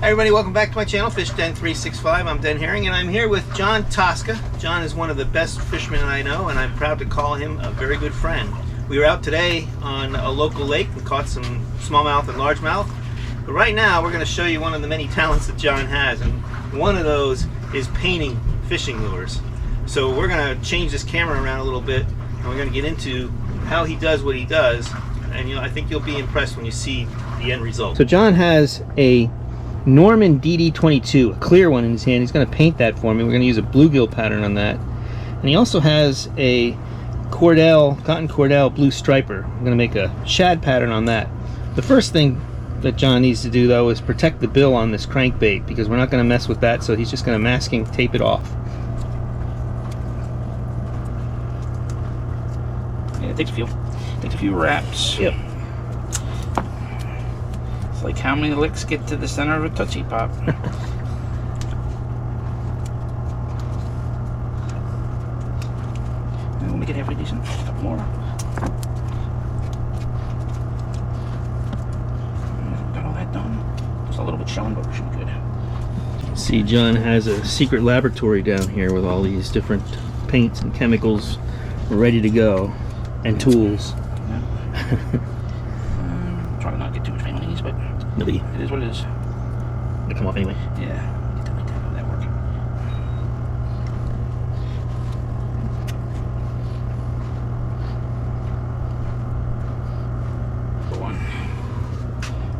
everybody, welcome back to my channel, Fish Den 365. I'm Den Haring, and I'm here with John Toska. John is one of the best fishermen I know, and I'm proud to call him a very good friend. We were out today on a local lake and caught some smallmouth and largemouth. But right now, we're going to show you one of the many talents that John has, and one of those is painting fishing lures. So we're going to change this camera around a little bit, and we're going to get into how he does what he does. And I think you'll be impressed when you see the end result. So John has a Norman DD22, a clear one in his hand. He's going to paint that for me. We're going to use a bluegill pattern on that. And he also has a cotton cordell blue striper. I'm going to make a shad pattern on that. The first thing that John needs to do, though, is protect the bill on this crankbait, because we're not going to mess with that, so he's just going to masking tape it off. Yeah, it takes a few wraps. Yep. It's like how many licks get to the center of a Tootsie Pop. We'll make it halfway decent. A couple more. Got all that done. Just a little bit showing, but we should be good. See, John has a secret laboratory down here with all these different paints and chemicals ready to go, and tools. Yeah. Try to not get too much paint on these, but No biggie. it is what it is. They come off anyway. Yeah. That work.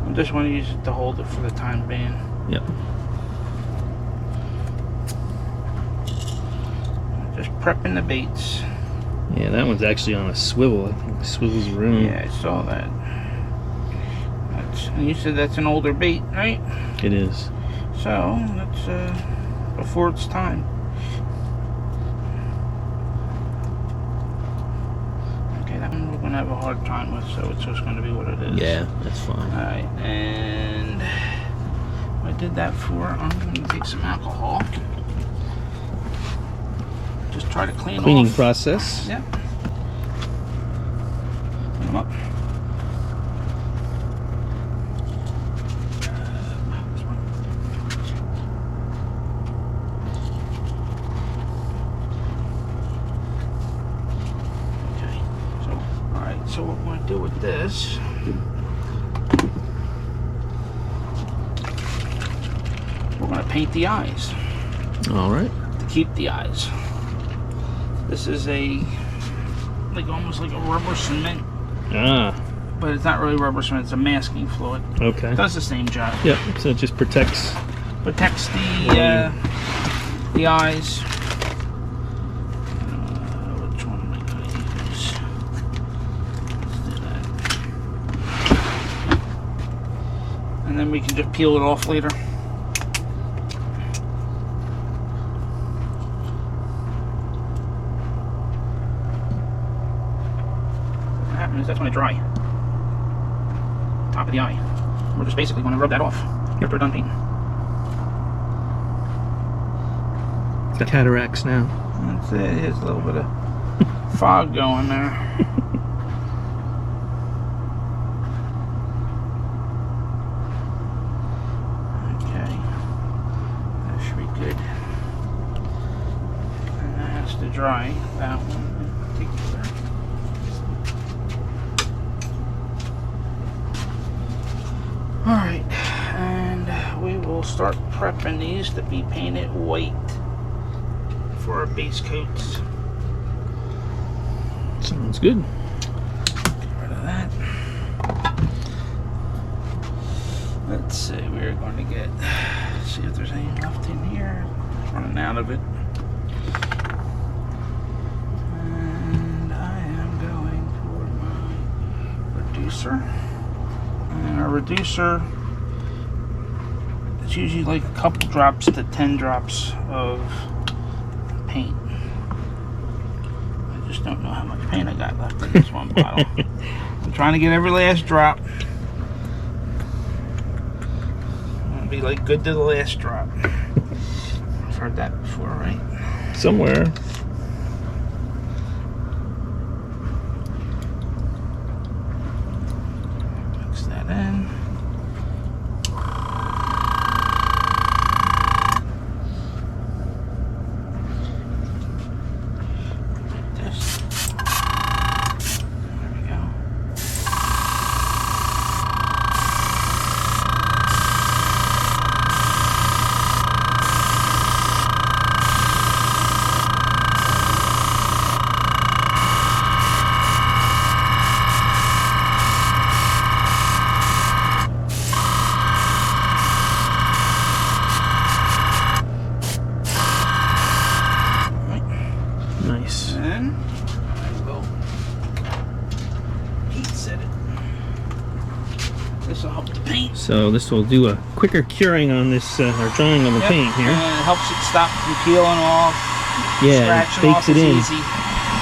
I just want to use it to hold it for the time being. Yep. Just prepping the baits. Yeah, that one's actually on a swivel. I think swivels around. Yeah, I saw that. And you said that's an older bait, right? It is. So that's before its time. Okay, that one we're gonna have a hard time with, so it's just gonna be what it is. Yeah, that's fine. All right, and what I did that for, I'm gonna take some alcohol. Just try to Cleaning off. process. Yep. Clean them up. This one. Okay. So, all right. So what we're going to do with this? We're going to paint the eyes. All right. To keep the eyes. This is almost like a rubber cement. Ah. But it's not really rubber cement, it's a masking fluid. Okay. It does the same job. Yep. So it just protects. Protects the eyes. Which one am I going to use? Let's do that. And then we can just peel it off later. That's when it dry. Top of the eye. We're just basically going to rub that off after we're done painting. It's got cataracts now. That's it. There's a little bit of fog going there. Okay. That should be good. And that has to dry. That one in particular. Alright, and we will start prepping these to be painted white for our base coats. Sounds good. Get rid of that. Let's see, we're going to see if there's any left in here. Running out of it. And I am going for my reducer. And our reducer, it's usually like a couple drops to 10 drops of paint. I just don't know how much paint I got left in this one bottle. I'm trying to get every last drop. It'll be like good to the last drop. I've heard that before, right? Somewhere. Mix that in. So this will do a quicker curing on this, or drying on the paint here. And it helps it stop from peeling off. Yeah, Scratching off it is in. easy.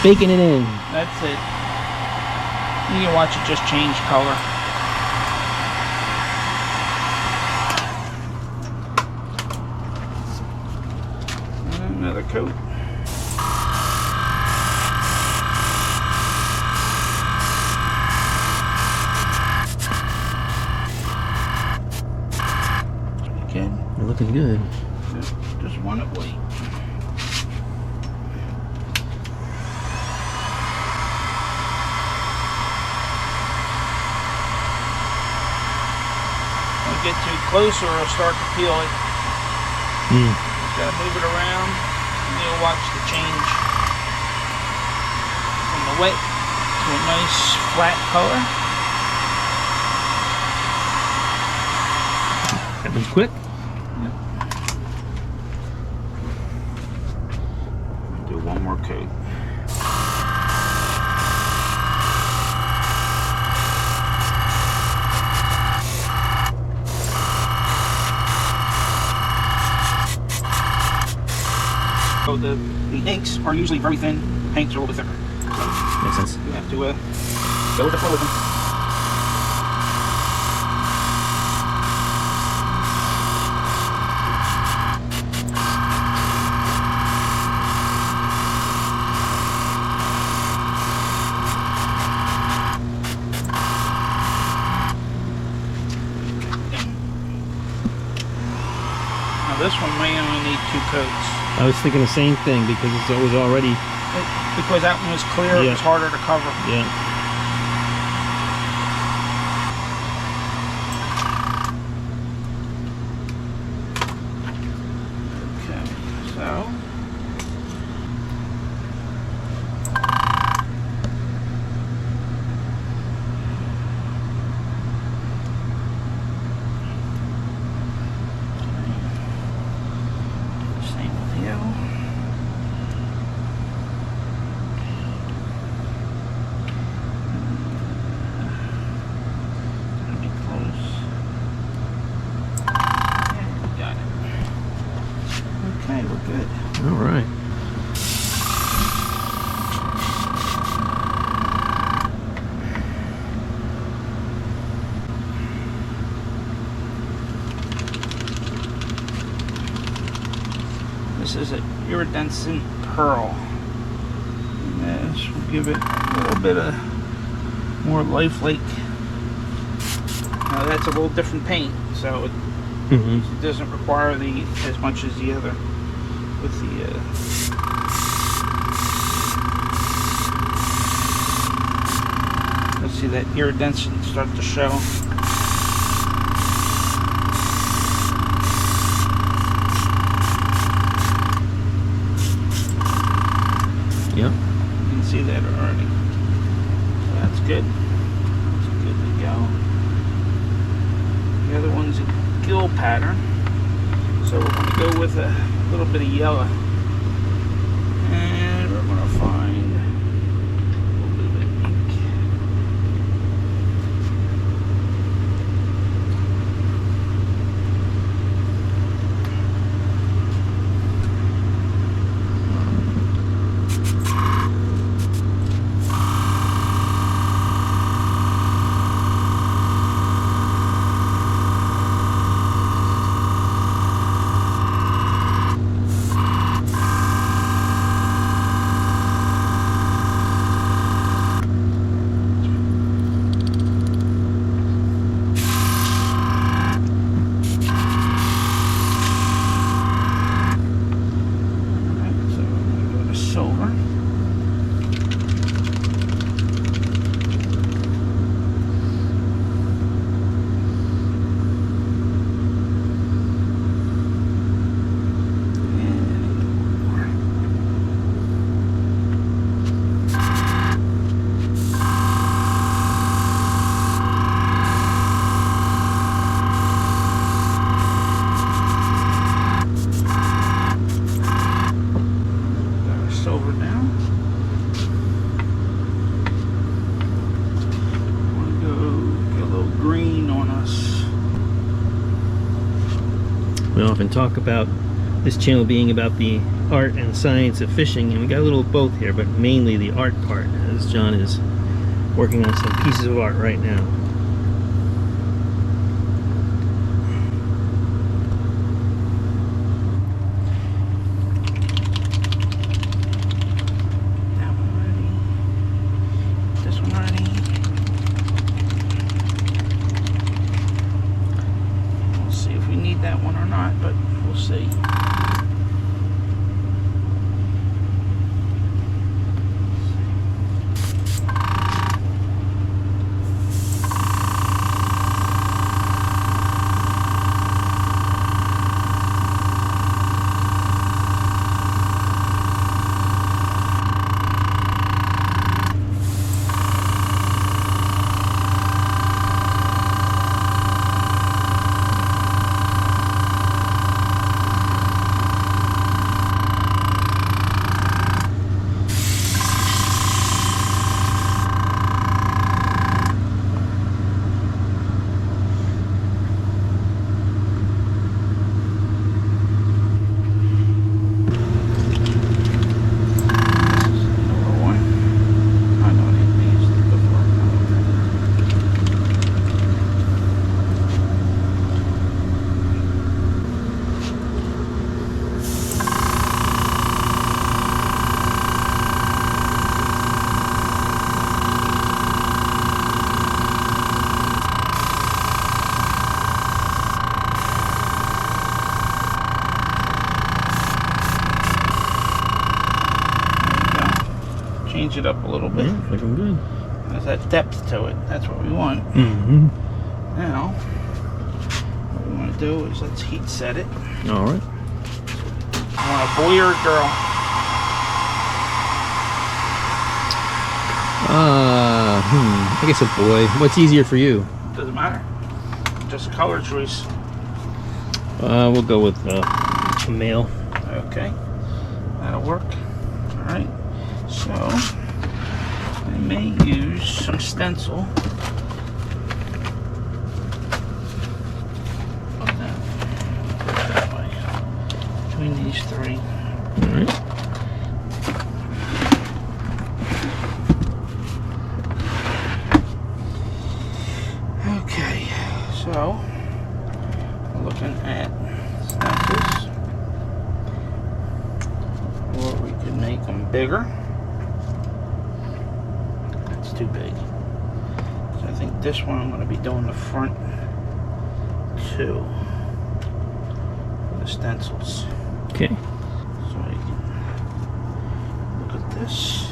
Baking it in. That's it. You can watch it just change color. And another coat. Good. You're looking good. Just want it white. Don't get too close or it'll start to peel it. Just gotta move it around and you'll watch the change from the wet to a nice flat color. Happens quick. Do one more coat. So the inks are usually very thin, paints are a little bit thicker. So Makes sense. you have to go with the flow with them. Now this one may only need 2 coats. I was thinking the same thing because it was already. Because that one was clear, it was harder to cover. Yeah. Okay, so. Same with you. Gonna be close. Okay, got it. Okay, we're good. All right. This is an iridescent pearl. And this will give it a little bit of more lifelike. Now that's a little different paint, so it doesn't require the as much as the other with the let's see that iridescent start to show. Yep. You can see that already. So that's good. That's good to go. The other one's a gill pattern. So we're going to go with a little bit of yellow. And we're going to find a little bit of ink. We often talk about this channel being about the art and science of fishing, and we got a little of both here, but mainly the art part, as John is working on some pieces of art right now. That one ready. This one ready. We'll see if we need that one or not, but we'll see. Change it up a little bit. Yeah, looking good. There's that depth to it. That's what we want. Mm-hmm. Now, what we want to do is let's heat set it. All right. I want a boy or a girl? I guess a boy. What's easier for you? Doesn't matter. Just color choice. We'll go with a male. Okay. That'll work. All right. So, I may use some stencil. That way. Between these three. All right. Okay. So, we're looking at stencils. Or we could make them bigger. Too big. So I think this one I'm going to be doing the front two for the stencils. Okay. So you can look at this.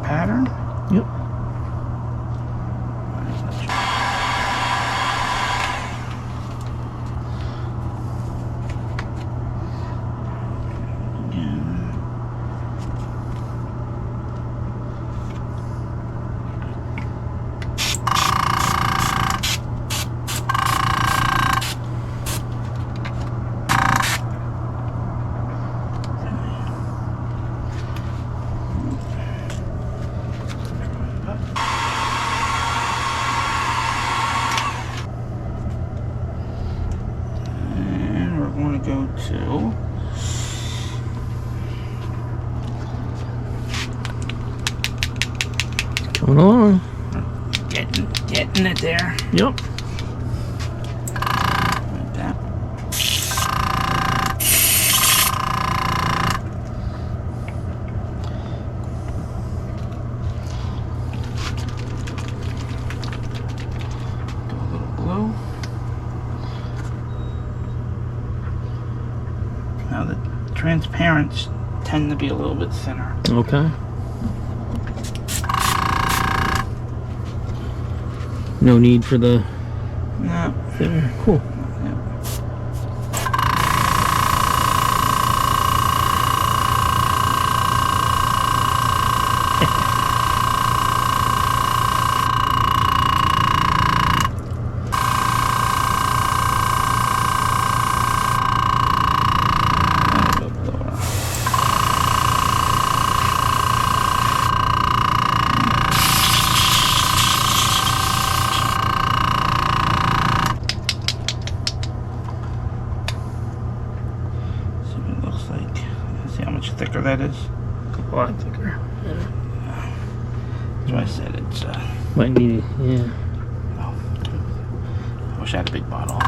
Pattern? Yep. go to coming along. Getting it there. Yep. Like that. transparents tend to be a little bit thinner. Okay. No need for the No. thinner. Cool. Yeah. Thicker that is. A lot thicker. That's why I said it's Might need it, yeah. oh, I wish I had a big bottle.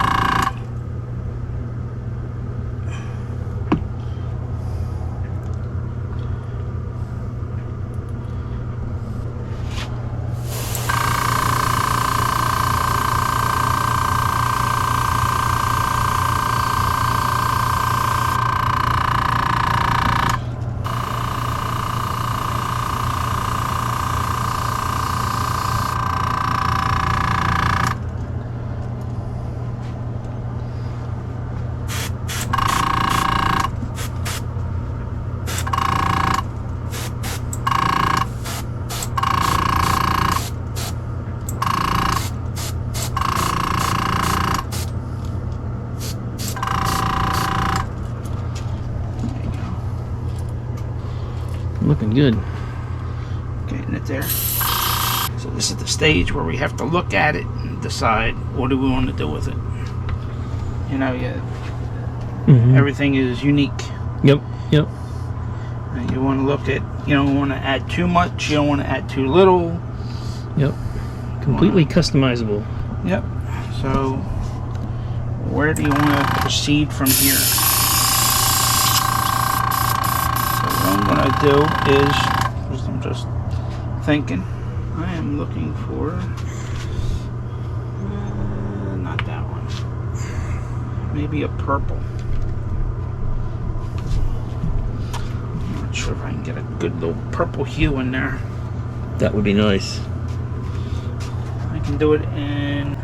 Looking good. Getting it there. So this is the stage where we have to look at it and decide what do we want to do with it. You know, everything is unique. Yep, yep. And you want to look at, you don't want to add too much, you don't want to add too little. Yep. Completely customizable. Yep. So where do you want to proceed from here? What I'm going to do is, because I'm just thinking, I am looking for, not that one, maybe a purple. I'm not sure if I can get a good little purple hue in there. That would be nice. I can do it in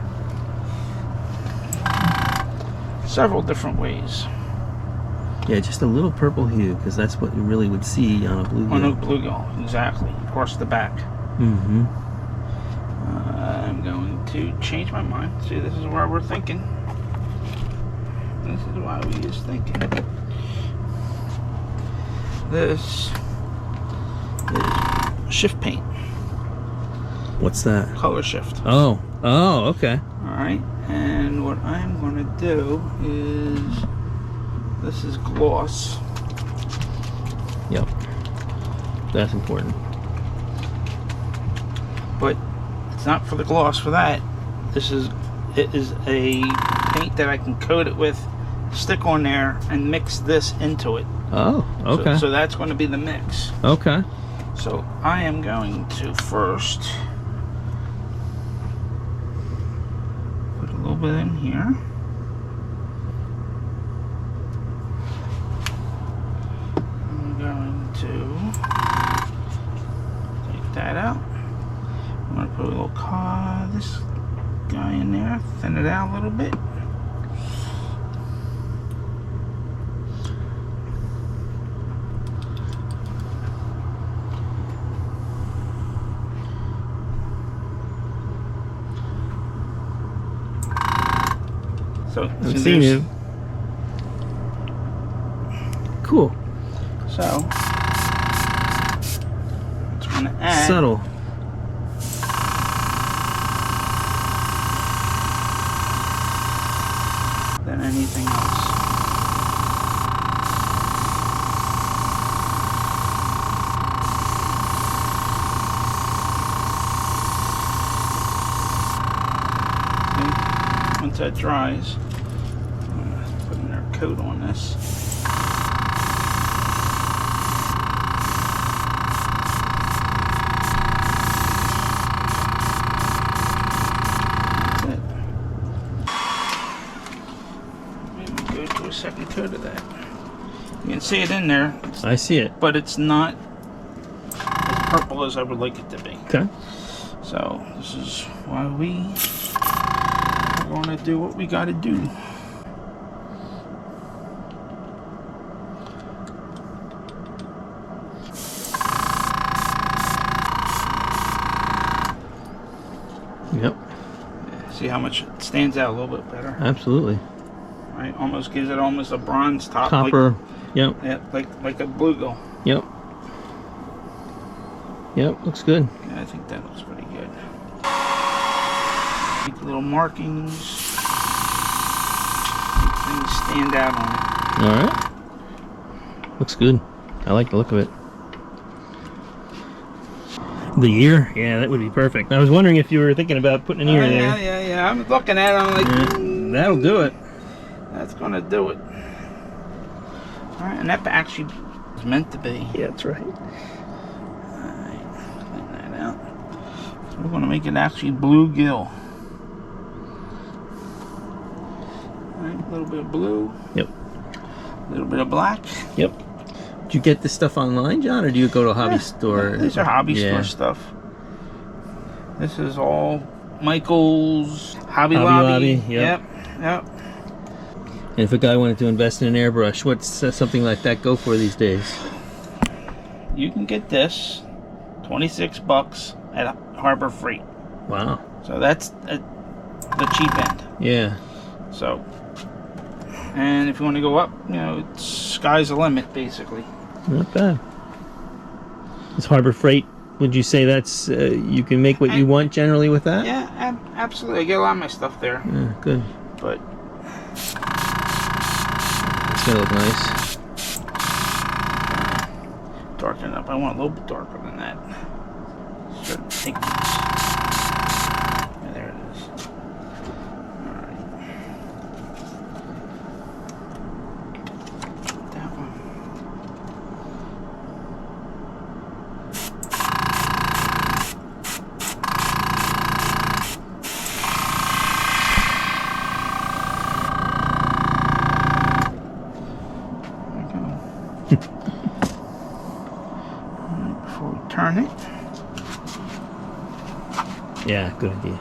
several different ways. Yeah, just a little purple hue, because that's what you really would see on a bluegill. On a bluegill, exactly. Across the back. Mm-hmm. I'm going to change my mind. See, this is where we're thinking. This is why we is thinking. This is shift paint. What's that? Color shift. Oh. Oh, okay. Alright, and what I'm going to do is, this is gloss. Yep. That's important. But it's not for the gloss for that. It is a paint that I can coat it with, stick on there, and mix this into it. Oh, okay. So that's going to be the mix. Okay. So I am going to first put a little bit in here. I'm going to take that out. I'm going to put a little this guy in there, thin it out a little bit. So, I've seen it. Cool. So, it's going to add Subtle. than anything else. Okay. Once that dries, I'm going to put another coat on this. Second coat of that. You can see it in there. I see it. But it's not as purple as I would like it to be. Okay. So this is why we're going to do what we got to do. Yep. See how much it stands out a little bit better. Absolutely. Right, almost gives it almost a bronze top. Copper. Yep. Yeah, like a bluegill. Yep. Yep. Looks good. Yeah, I think that looks pretty good. Make little markings. Make things stand out on it. All right. Looks good. I like the look of it. The ear? Yeah, that would be perfect. I was wondering if you were thinking about putting an ear there. Yeah. I'm looking at it. I'm like, That'll do it. That's gonna do it. All right, and that actually is meant to be. Yeah, that's right. Alright, clean that out. So we're gonna make it actually bluegill. Alright, a little bit of blue. Yep. A little bit of black. Yep. Do you get this stuff online, John, or do you go to a hobby store? These are hobby store stuff. This is all Michael's Hobby Lobby. Yep. Yep. And if a guy wanted to invest in an airbrush, what's something like that go for these days? You can get this, $26 at Harbor Freight. Wow. So that's at the cheap end. Yeah. So, and if you want to go up, you know, it's sky's the limit, basically. Not bad. Is Harbor Freight, would you say that's, you can make what you want generally with that? Yeah, absolutely. I get a lot of my stuff there. Yeah, good. But It's gonna look nice. darken up. I want a little bit darker than that. Sort of take these. Yeah, there it is. Alright. That one. Before we turn it. Yeah, good idea.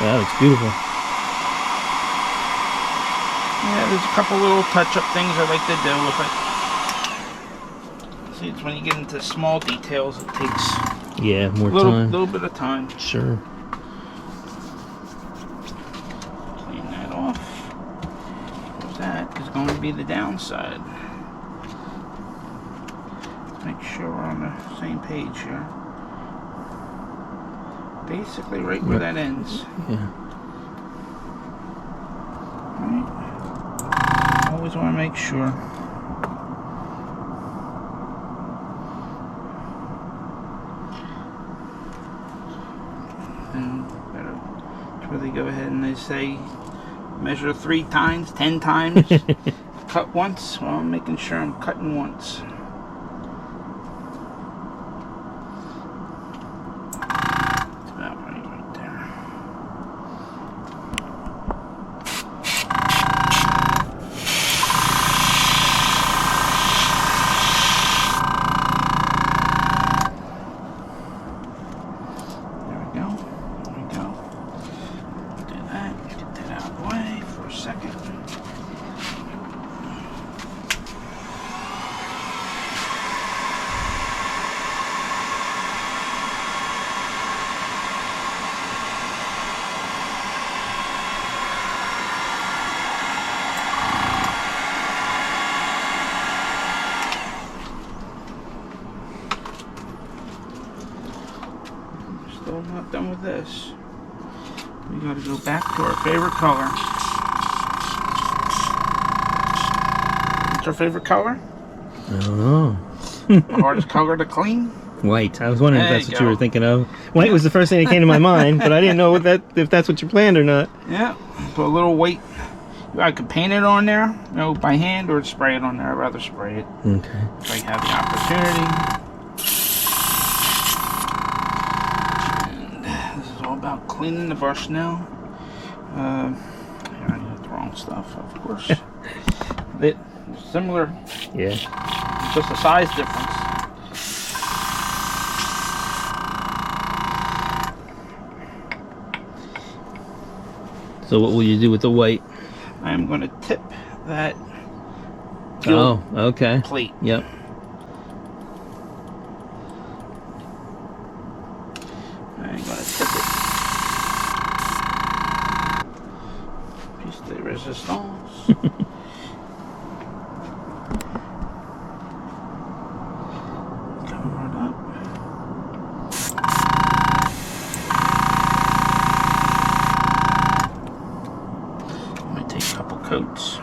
That looks beautiful. Yeah, there's a couple little touch-up things I like to do with it. See, it's when you get into small details, it takes Yeah, more a time. little bit of time. Sure. Clean that off. Because that is going to be the downside. Make sure we're on the same page here. Basically right where that ends. Yeah. Right. Always want to make sure. And better, that's where they go ahead and they say measure 3 times, 10 times, cut once. Well, I'm making sure I'm cutting once. Still not done with this. We gotta go back to our favorite color. What's our favorite color? I don't know. The hardest color to clean? White. I was wondering if There that's you what you go. were thinking of. White was the first thing that came to my mind, but I didn't know if that's what you planned or not. Yeah. Put a little weight. I could paint it on there, you know, by hand, or spray it on there. I'd rather spray it. Okay. If I have the opportunity. And this is all about cleaning the brush now. I got the wrong stuff, of course. They similar, Yeah. just a size difference. So what will you do with the white? I'm going to tip that gill Oh, okay. plate. Yep. I'm going to tip it. Piece de resistance. Cover it up. Might take a couple coats.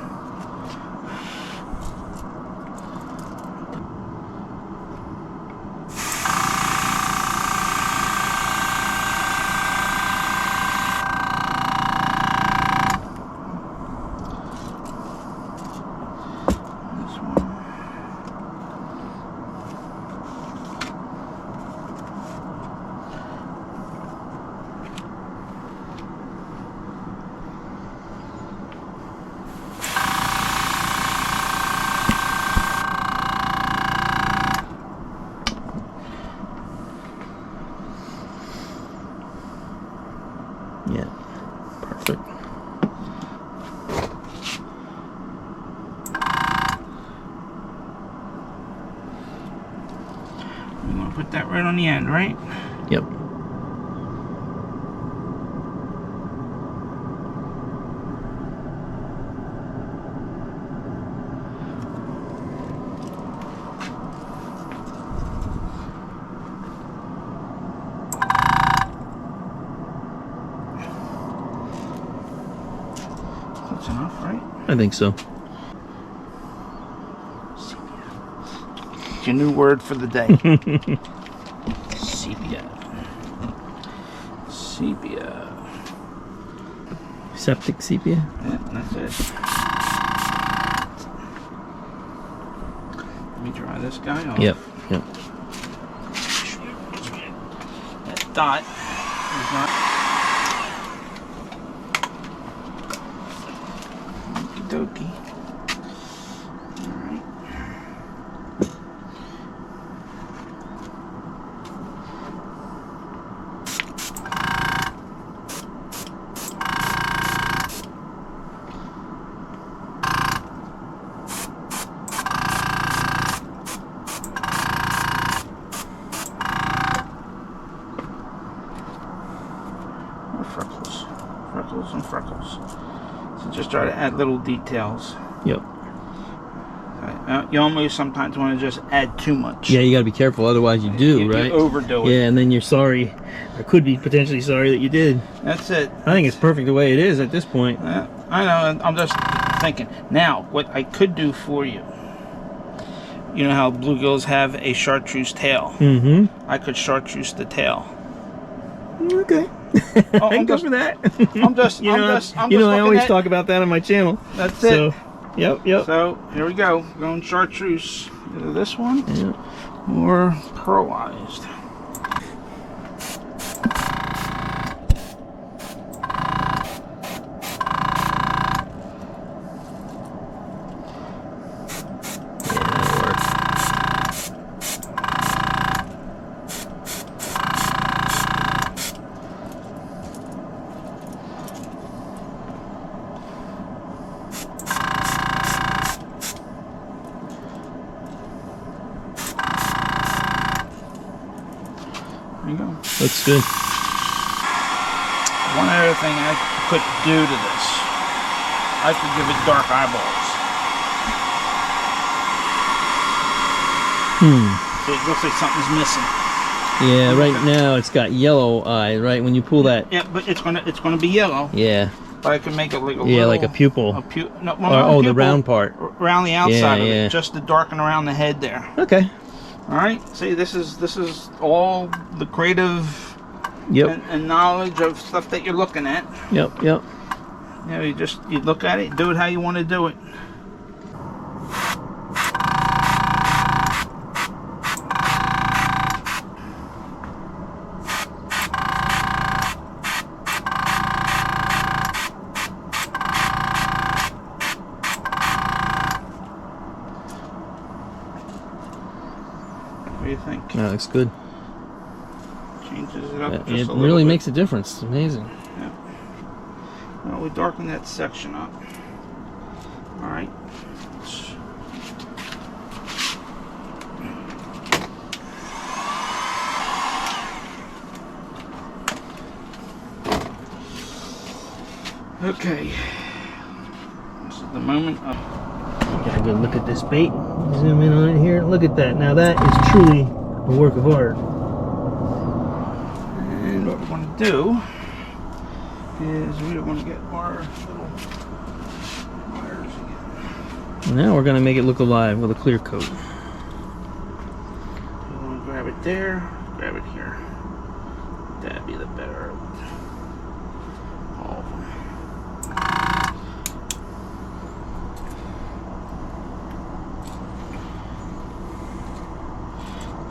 This one. Yeah. Perfect. I'm going to put that right on the end, right? Yep. That's enough, right? I think so. It's your new word for the day. Sepia. Sepia. Septic sepia. Yeah, that's it. Let me dry this guy off. Yep. Yep. That dot is not. Okie dokie. Alright. More freckles. Freckles and freckles. So just try to add little details. Yep. You almost sometimes want to just add too much. Yeah, you got to be careful, otherwise you do, You right? overdo it. Yeah, and then you're sorry, or could be potentially sorry that you did. That's it. I think it's perfect the way it is at this point. I know. I'm just thinking. Now, what I could do for you. You know how bluegills have a chartreuse tail. Mm-hmm. I could chartreuse the tail. Okay. Oh, I I'm go just- for that. I'm just. you I'm know, just. I'm you just know, I looking always at- talk about that on my channel. That's So, it. yep. So here we go. Going chartreuse. Either this one Yeah. or pearlized. That'll work. There you go. Looks good. One other thing I could do to this, I could give it dark eyeballs. So it looks like something's missing. Yeah, right now it's got yellow eyes, right? When you pull that. Yeah, but it's gonna be yellow. Yeah. But I can make it like a Yeah, little, like a pupil. no, Or, not oh, a the pupil, round part. around the outside of Yeah. it, just to darken around the head there. Okay. All right. See, this is all the creative Yep. and knowledge of stuff that you're looking at. Yep. Yep. You know, you look at it, do it how you want to do it. do you think? That looks good. Changes it up just It a little really bit. makes a difference. It's amazing. Yeah. Well, we darken that section up. All right. Okay. This is the moment of... Got a good look at this bait. Zoom in on it here. Look at that. Now that is truly a work of art. And what we're going to do is we want to get our little wires again. Now we're going to make it look alive with a clear coat. We want to grab it there, grab it here. That'd be the better of all of them.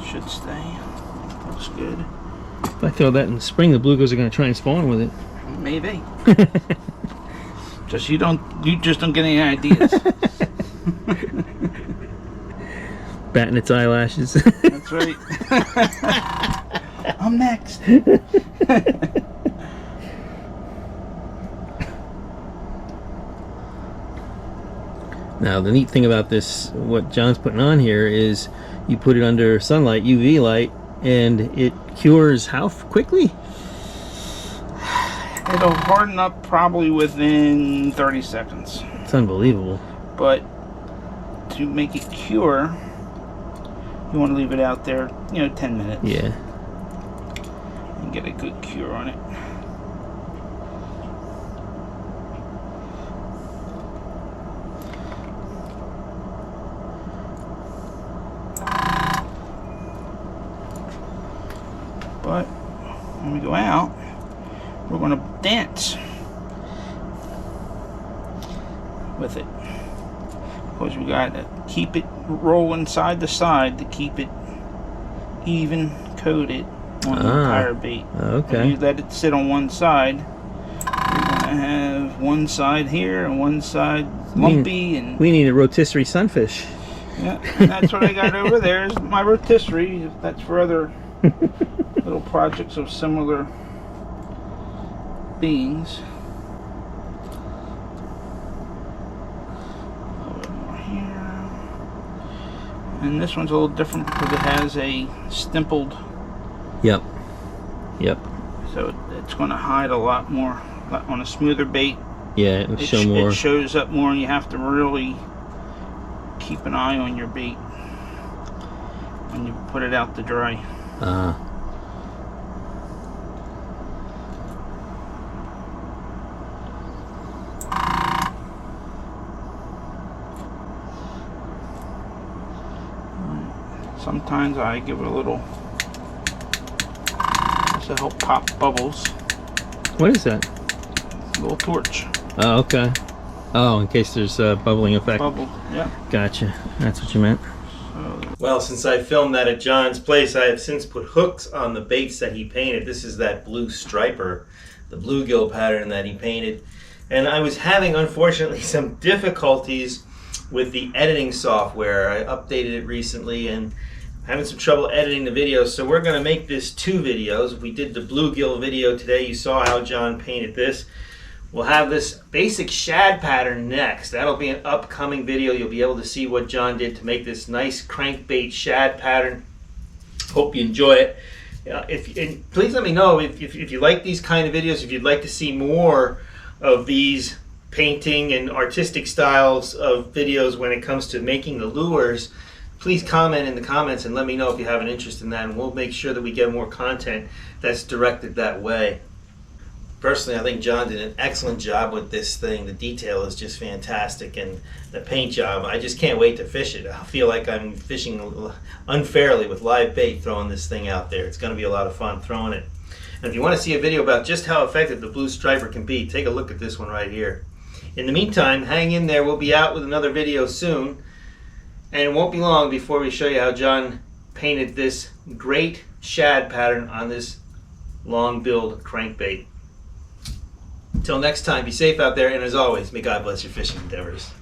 Should stay. Looks good. If I throw that in the spring, the bluegills are going to try and spawn with it. Maybe. You just don't get any ideas. Batting its eyelashes. That's right. I'm next. Now the neat thing about this, what John's putting on here, is you put it under sunlight, UV light, and it cures how quickly? It'll harden up probably within 30 seconds. It's unbelievable. But to make it cure, you want to leave it out there, 10 minutes. Yeah. And get a good cure on it. But when we go out, we're going to dance with it, because we got to keep it rolling side to side to keep it even coated on the entire bait. Okay. When you let it sit on one side, you're going to have one side here and one side lumpy. And we need a rotisserie sunfish. yeah, and that's what I got over there is my rotisserie. That's for other little projects of similar beings. A little more here. And this one's a little different because it has a stippled. Yep. So it's going to hide a lot more on a smoother bait. Yeah, it'll show more. It shows up more, and you have to really keep an eye on your bait when you put it out to dry. Sometimes I give it a little just to help pop bubbles. What is that? A little torch. Oh, okay. Oh, in case there's a bubbling effect. Bubble, yeah. Gotcha. That's what you meant. Well, since I filmed that at John's place, I have since put hooks on the baits that he painted. This is that blue striper, the bluegill pattern that he painted. And I was having, unfortunately, some difficulties with the editing software. I updated it recently and having some trouble editing the videos, so we're going to make this 2 videos. We did the bluegill video today. You saw how John painted this. We'll have this basic shad pattern next. That'll be an upcoming video. You'll be able to see what John did to make this nice crankbait shad pattern. Hope you enjoy it. And please let me know if you like these kind of videos, if you'd like to see more of these painting and artistic styles of videos when it comes to making the lures. Please comment in the comments and let me know if you have an interest in that, and we'll make sure that we get more content that's directed that way. Personally, I think John did an excellent job with this thing. The detail is just fantastic, and the paint job, I just can't wait to fish it. I feel like I'm fishing unfairly with live bait throwing this thing out there. It's going to be a lot of fun throwing it. And if you want to see a video about just how effective the blue striper can be, take a look at this one right here. In the meantime, hang in there. We'll be out with another video soon. And it won't be long before we show you how John painted this great shad pattern on this long-billed crankbait. Until next time, be safe out there, and as always, may God bless your fishing endeavors.